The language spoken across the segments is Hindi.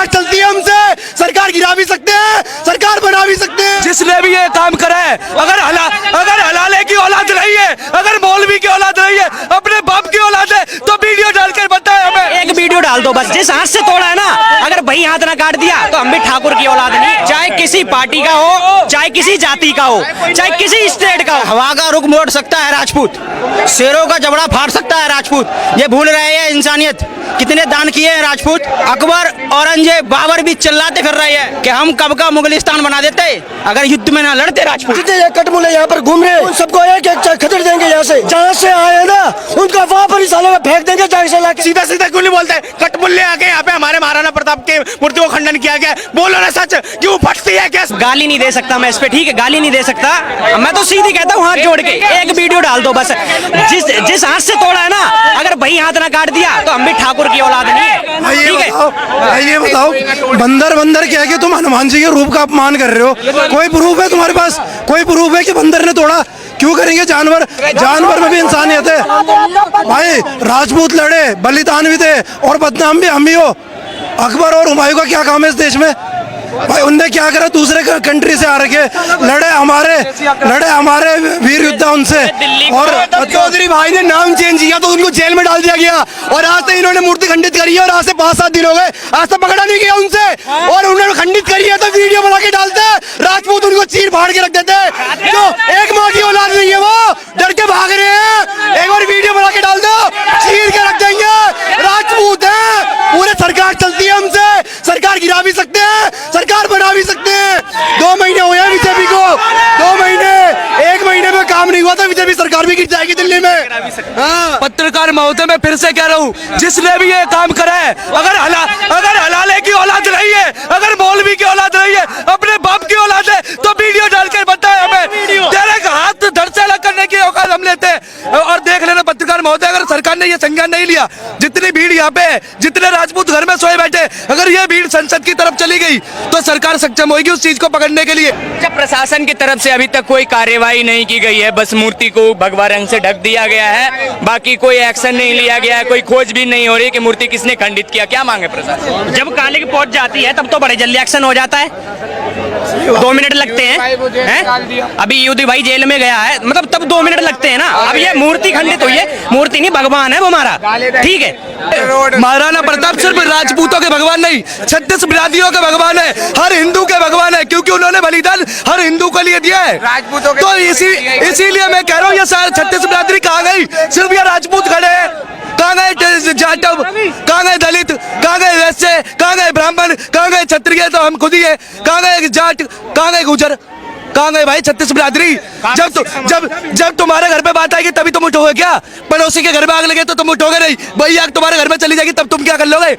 चलती है हमसे, सरकार गिरा भी सकते हैं, सरकार बना भी सकते हैं। जिसने भी ये काम करा है, अगर हलाले की औलाद नहीं है, अगर मौलवी की औलाद नहीं है, अपने बाप की औलाद है, तो वीडियो डालकर बताए हमें। एक वीडियो डाल दो बस, जिस हाथ से तोड़ा है ना, अगर वही हाथ ना काट दिया तो हम भी ठाकुर की औलाद नहीं। चाहे किसी पार्टी का हो, चाहे किसी जाति का हो, चाहे किसी स्टेट का हो। हवा का रुख मोड़ सकता है राजपूत, शेरों का जबड़ा फाड़ सकता है राजपूत। ये भूल रहे हैं इंसानियत। कितने दान किए हैं राजपूत। अकबर, औरंगजेब, बाबर भी चिल्लाते फिर रहे हैं कि हम कब का मुगलिस्तान बना देते अगर युद्ध में ना लड़ते राजपूत। जितने कटमुले यहाँ पर घूम रहे हैं, उन सबको एक एक खदेड़ देंगे यहाँ से। जहाँ से आए हैं ना, उनका वहाँ पर ही सालों में फेंक देंगे। जहाँ से लाके सीधा सीधा क्यों नहीं बोलते? कटमुल्ले आके यहाँ पे हमारे महाराणा प्रताप के मूर्ति को खंडन किया गया, बोलो ना सच, क्यों फटती है क्या? गाली नहीं दे सकता मैं इस पे, ठीक है, गाली नहीं दे सकता मैं, तो सीधी कहता हूँ हाथ जोड़ के एक वीडियो डाल दो बस। जिस हाथ से तोड़ा है ना, अगर वही हाथ ना काट दिया तो हम भी ठाकुर की औलाद नहीं है, ठीक है। ये बताओ, बंदर बंदर कह के तुम हनुमान जी के रूप का अपमान कर रहे हो। कोई प्रूफ है तुम्हारे पास? कोई प्रूफ है कि बंदर ने तोड़ा? क्यों करेंगे? जानवर, जानवर में भी इंसानियत है भाई। राजपूत लड़े, बलिदान भी थे और बदनाम भी हम भी हो। अकबर और हुमायूं का क्या काम है इस देश में भाई? उनने क्या करा? दूसरे कंट्री से आ रखे, लड़े हमारे वीर योद्धा उनसे। और चौधरी भाई ने नाम चेंज किया तो उनको जेल में डाल दिया गया, और आज से इन्होंने मूर्ति खंडित करी है, और आज से 5-7 दिन हो गए, आज तक पकड़ा नहीं गया उनसे, और उन्होंने खंडित करी है तो वीडियो बना के डालते। राजपूत उनको चीर फाड़ के रख देते। जो एक माँ की औलाद नहीं है, वो डर के भाग रहे हैं। एक बार वीडियो बना के डाल दो, चीर के रख देंगे। राजपूत है, पूरे सरकार चलती है हमसे, सरकार गिरा भी सकते हैं, सरकार बना भी सकते हैं। 2 महीने हुए हैं बीजेपी को, 2 महीने, 1 महीने में काम नहीं हुआ था, बीजेपी सरकार भी गिर जाएगी दिल्ली में। हाँ। पत्रकार महोदय, मैं फिर से कह रहा हूँ, जिसने भी ये काम करा है, अगर हलाले की औलाद नहीं है, अगर मौलवी की औलाद नहीं है, अपने बाप की औलाद है, तो वीडियो डालकर बताए हमें। तेरे हाथ धड़ से अलग करने की औकात हम लेते हैं। और देख लेना पत्रकार महोदय, अगर सरकार ने ये संज्ञान नहीं लिया, जितनी भीड़ यहाँ पे है, जितने राजपूत घर में सोए बैठे, अगर ये भीड़ संसद की तरफ चली गई तो सरकार सक्षम होगी उस चीज को पकड़ने के लिए। जब प्रशासन की तरफ से अभी तक कोई कार्यवाही नहीं की गई है, बस मूर्ति को भगवा रंग से ढक दिया गया है, बाकी कोई एक्शन नहीं लिया गया है, कोई खोज भी नहीं हो रही कि मूर्ति किसने खंडित किया। क्या मांगे प्रशासन? जब काले की पहुंच जाती है तब तो बड़े जल्दी एक्शन हो जाता है। 2 मिनट लगते हैं। अभी युद्ध भाई जेल में गया है, मतलब तब 2 मिनट लगते हैं ना। अब ये मूर्ति खंडित हुई है, मूर्ति नहीं भगवान है वो हमारा, ठीक है। महाराणा प्रताप सिर्फ राजपूतों के भगवान नहीं, 36 बिरादरियों के भगवान है, हर हिंदू के भगवान है, क्योंकि उन्होंने बलिदान हर हिंदू के लिए दिया है। राजपूतों के तो इसीलिए मैं कह रहा हूँ, ये सारे 36 बिरादरी कहाँ गई? सिर्फ ये राजपूत खड़े हैं। कहाँ गए जाटव, कहाँ गए दलित, कहाँ गए वैश्य, कहाँ गए ब्राह्मण, कहाँ गए क्षत्रिय? तो हम खुद ही है। कहाँ गए जाट, कहाँ गए गुजर, कहाँ गए भाई 36 बिरादरी? जब तुम्हारे घर पे बात आएगी तभी तुम उठोगे क्या? पड़ोसी के घर में आग लगे तो तुम उठोगे नहीं। वही आग तुम्हारे घर में चली जाएगी तब तुम क्या कर लोगे?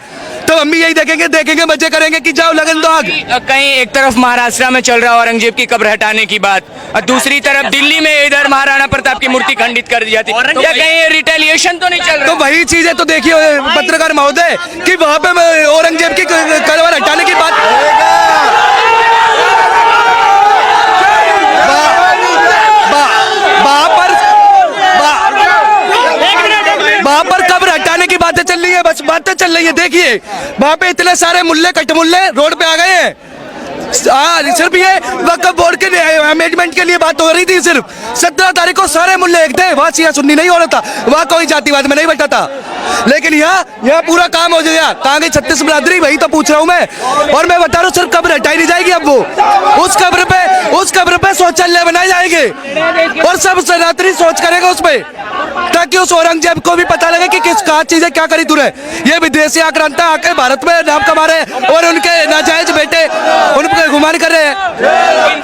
तो हम भी यही देखेंगे, मजे करेंगे कि जाओ लगन दो आग। कहीं एक तरफ महाराष्ट्र में चल रहा है औरंगजेब की कब्र हटाने की बात, और दूसरी तरफ दिल्ली में इधर महाराणा प्रताप की मूर्ति खंडित कर दी जाती है, तो क्या कहीं रिटेलिएशन तो नहीं चल रहा? तो वही चीज है। तो देखिए पत्रकार महोदय कि वहाँ पे औरंगजेब की कब्र हटाने की बात, वहाँ पर कब्र हटाने की बातें चल रही है, बस बातें चल रही है। देखिए वहाँ पे इतने सारे मुल्ले कटमुल्ले रोड पे आ गए हैं। सिर्फ ये वक्फ बोर्ड के अमेंडमेंट के लिए बात हो रही थी। सिर्फ 17 तारीख को सारे मुल्ले एक थे, वहाँ सिया सुन्नी नहीं हो रहा था, वहाँ कोई जातिवाद में नहीं बैठा था। लेकिन यहाँ पूरा काम हो गया। कहाँ गई 36 बिरादरी? वही तो पूछ रहा हूँ मैं। और मैं बता रहा हूँ, सिर्फ कब्र हटाई नहीं जाएगी। अब वो उस कब्र पे शौचालय बनाए जाएंगे और सब सनातनी सोच करेगा उस पे, ताकि उस औरंगजेब को भी पता लगे कि किस कहा चीजें क्या करी तूने। ये विदेशी आक्रांता आके भारत में नाम कमा रहे हैं और उनके नाजायज बेटे उन पर गुमान कर रहे हैं।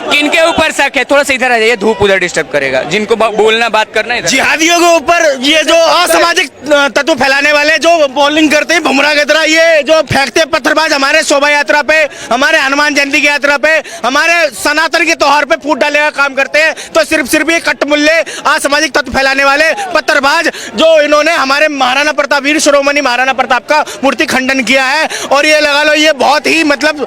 किनके ऊपर शक है? थोड़ा सा इधर आ जाइए, धूप उधर डिस्टर्ब करेगा। जिनको बोलना बात करना है, जिहादियों के ऊपर ये जो असामाजिक तत्व फैलाने वाले जो बॉलिंग करते हैं भुमरा की तरह, ये जो फेंकते हैं पत्थरबाज हमारे शोभा यात्रा पे, हमारे हनुमान जयंती की यात्रा पे, हमारे सनातन के त्योहार पे फूट डालने का काम करते हैं, तो सिर्फ ये कटमुल्ले असामाजिक तत्व फैलाने वाले पत्थरबाज जो इन्होंने हमारे महाराणा प्रताप, वीर शिरोमणि महाराणा प्रताप का मूर्ति खंडन किया है। और ये लगा लो, ये बहुत ही मतलब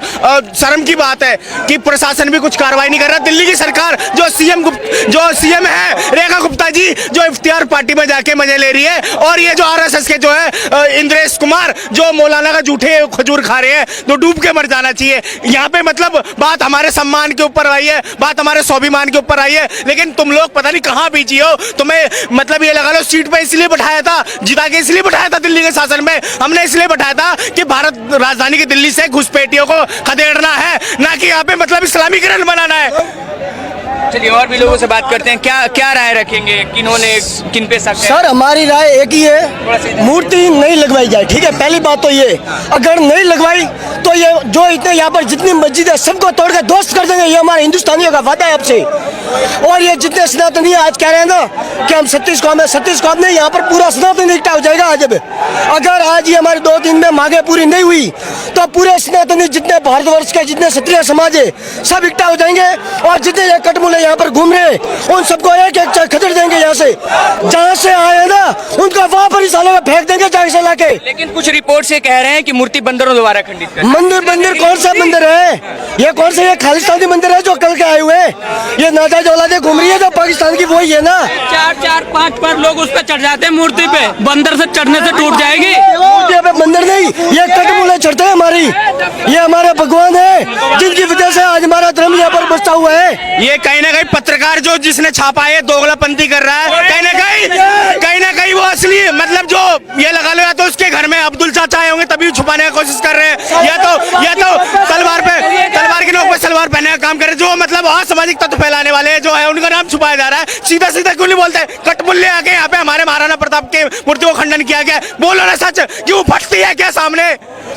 शर्म की बात है कि प्रशासन भी कुछ कार्रवाई नहीं कर रहा। दिल्ली की सरकार जो सीएम है रेखा गुप्ता जी, जो इफ्तियार पार्टी में जाके मजे ले रही है, और ये जो आरएसएस के जो है इंद्रेश कुमार जो मौलाना का झूठे खजूर खा रहे हैं, तो डूब के मर जाना चाहिए। यहाँ पे मतलब बात हमारे सम्मान के ऊपर आई है, बात हमारे स्वाभिमान के ऊपर आई है, लेकिन तुम लोग पता नहीं कहाँ बीजी हो। तुम्हें मतलब ये लगा लो सीट पे इसलिए बैठाया था, जिता के इसलिए बैठाया था दिल्ली के शासन में, हमने इसलिए बैठाया था कि भारत राजधानी की दिल्ली से घुसपैठियों को खदेड़ना है, ना कि यहाँ पे मतलब इस्लामीकरण बनाना है। चलिए और भी लोगों से बात करते हैं, क्या क्या राय रखेंगे, किन पे शक है? सर हमारी राय एक ही है, मूर्ति नहीं लगवाई जाए, ठीक है। पहली बात तो ये, अगर नहीं लगवाई तो ये जो इतने यहाँ पर जितनी मस्जिद है सबको तोड़ के ध्वस्त कर देंगे, ये हमारे हिंदुस्तानियों का वादा है आपसे। और ये जितने सनातनी आज कह रहे हैं ना कि हम सतीश कौम है, सतीश कौम नहीं, यहाँ पर पूरा सनातन इकट्ठा हो जाएगा। आज अगर आज ये हमारे 2 दिन में मांगे पूरी नहीं हुई तो पूरे सनातनी जितने भारतवर्ष के जितने क्षत्रिय समाज है सब इकट्ठा हो जाएंगे, और जितने ये कटमुले यहाँ पर घूम रहे हैं उन सबको एक एक खदेड़ देंगे। यहाँ से जहाँ से आए ना उनका वहाँ पर ही सालों में फेंक देंगे जहाँ से लाके। लेकिन कुछ रिपोर्ट से कह रहे हैं कि मूर्ति बंदरों द्वारा खंडित कर। मंदिर कौन सा मंदिर है? ये कौन सा, ये खालिस्तानी मंदिर है जो कल के आए हुए? ये नाजायज औलादे घूम रही है जो पाकिस्तान की, वही है ना। 4-5 लोग उस पे चढ़ जाते हैं मूर्ति पे, बंदर से चढ़ने से टूट जाएगी। मूर्ति पे बंदर नहीं, ये कटमुले चढ़ते हैं हमारी, ये हमारे भगवान है जिनकी वजह से आज हमारा धर्म यहाँ पर बचा हुआ है। ये कहीं ना कहीं पत्रकार जो जिसने छापा है दोगलापंती कर रहा है, कहीं ना कहीं वो असली मतलब जो ये लगा लो, या तो उसके घर में अब्दुल चाचा आए होंगे तभी छुपाने की कोशिश कर रहे हैं, या तो तलवार की नोक पे सलवार पहनने का काम कर रहे हैं। जो मतलब असामाजिक तत्व फैलाने वाले जो है उनका नाम छुपाया जा रहा है। सीधा क्यों नहीं बोलते? कटमुल्ले आके यहाँ पे हमारे महाराणा प्रताप के मूर्ति को खंडन किया गया, बोलो ना सच कि वो फटती है क्या? सामने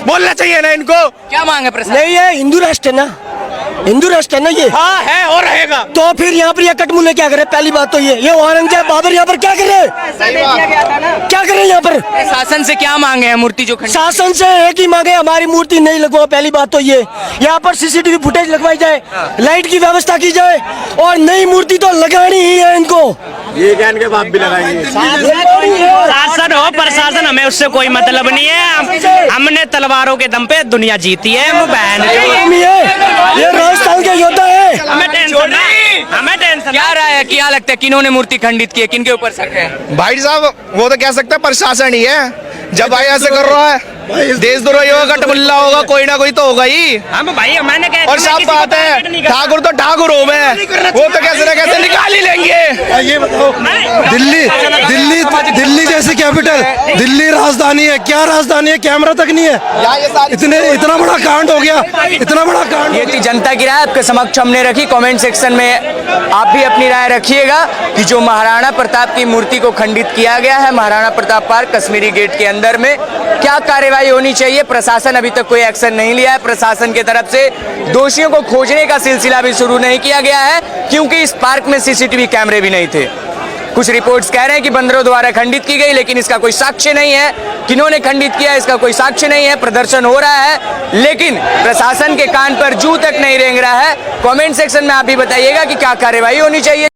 बोलना चाहिए ना इनको। क्या मांग है प्रशासन? नहीं, ये हिंदू राष्ट्र है ना, हिंदू राष्ट्र है ना ये। हाँ है और रहेगा। तो फिर यहाँ पर ये कटमुल्ले क्या करे? पहली बात तो ये औरंगजेब बाबर यहाँ पर क्या कर रहे? क्या कर रहे हैं यहाँ पर? शासन से क्या मांगे हैं मूर्ति जो खंडित? शासन से एक ही मांगे, हमारी मूर्ति नहीं लगवाओ। पहली बात तो ये, यहाँ पर सीसीटीवी फुटेज लगवाई जाए, लाइट की व्यवस्था की जाए, और नई मूर्ति तो लगानी ही है इनको। ये ज्ञान के बाप भी लगाएंगे। शासन हो प्रशासन, हमें उससे कोई मतलब नहीं है। हमने तलवारों के दम पे दुनिया जीती है। वो बहन ये राजस्थान के योद्धा है। हमें टेंशन क्या राय है, क्या लगता है किन्होंने मूर्ति खंडित की है, किनके ऊपर शक है? भाई साहब वो तो कह सकते हैं प्रशासन ही है, जब भाई ऐसे कर रहा है देशद्रोही होगा, कटमुल्ला होगा, कोई ना कोई तो होगा ही। हम भाई मैंने कहा और साफ बात है, ठाकुर तो ठाकुर हो मैं, वो तो कैसे ना कैसे निकाल ही लेंगे। ये बताओ, दिल्ली जैसी कैपिटल, दिल्ली राजधानी है, क्या राजधानी है? कैमरा तक नहीं है। इतना बड़ा कांड हो गया, इतना बड़ा कांड। ये थी जनता की राय आपके समक्ष हमने रखी। कमेंट सेक्शन में आप भी अपनी राय रखिएगा कि जो महाराणा प्रताप की मूर्ति को खंडित किया गया है महाराणा प्रताप पार्क कश्मीरी गेट के अंदर में, क्या कार्रवाई होनी चाहिए? प्रशासन अभी तक कोई एक्शन नहीं लिया है। प्रशासन की तरफ से दोषियों को खोजने का सिलसिला भी शुरू नहीं किया गया है, क्योंकि इस पार्क में सीसीटीवी कैमरे भी नहीं थे। कुछ रिपोर्ट्स कह रहे हैं कि बंदरों द्वारा खंडित की गई, लेकिन इसका कोई साक्ष्य नहीं है। किन्होंने खंडित किया इसका कोई साक्ष्य नहीं है। प्रदर्शन हो रहा है, लेकिन प्रशासन के कान पर जू तक नहीं रेंग रहा है। कमेंट सेक्शन में आप भी बताइएगा कि क्या कार्रवाई होनी चाहिए।